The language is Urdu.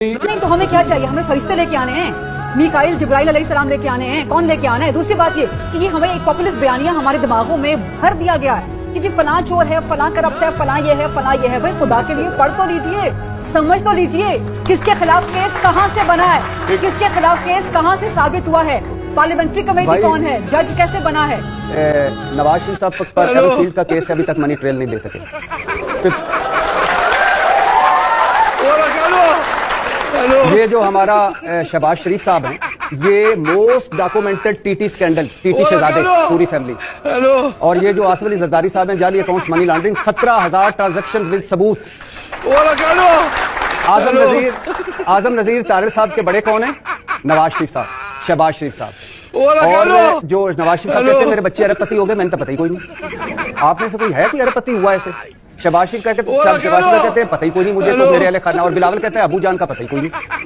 نہیں تو ہمیں کیا چاہیے؟ ہمیں فرشتے لے کے آنے ہیں، میکائیل جبرائیل علیہ السلام لے کے آنے ہیں. کون لے کے آنا ہے؟ دوسری بات یہ کہ یہ ہمیں ایک پاپولسٹ بیانیہ ہمارے دماغوں میں بھر دیا گیا ہے کہ جی فلاں چور ہے، فلاں کرپٹ ہے، فلاں یہ ہے، فلاں یہ ہے. بھائی خدا کے لیے پڑھ تو لیجئے، سمجھ تو لیجئے کس کے خلاف کیس کہاں سے بنا ہے، کس کے خلاف کیس کہاں سے ثابت ہوا ہے، پارلیمنٹری کمیٹی کون ہے، جج کیسے بنا ہے. نواز شریف صاحب پر ایوری فیلڈ کا کیس ابھی تک منی ٹریل نہیں دے سکے. یہ جو ہمارا شہباز شریف صاحب ہیں، یہ most documented T T scandal, T T شہزادے پوری فیملی. اور یہ جو آصف علی زرداری صاحب ہیں، جعلی accounts, money laundering, 17,000 transaction with ثبوت. اعظم نذیر طارر صاحب کے بڑے کون ہیں؟ نواز شریف صاحب، شہباز شریف صاحب. اور جو نواز شریف صاحب کہتے ہیں میرے بچے ارب پتی ہو گئے، میں نے تو پتہ ہی کوئی نہیں. آپ میں سے کوئی ہے کوئی ارب پتی ہوا ایسے؟ شہباز شریف کہتے ہیں پتہ ہی کوئی نہیں مجھے، تو میرے اہل خانہ. اور بلاول کہتے ہیں ابو جان کا پتہ ہی کوئی نہیں.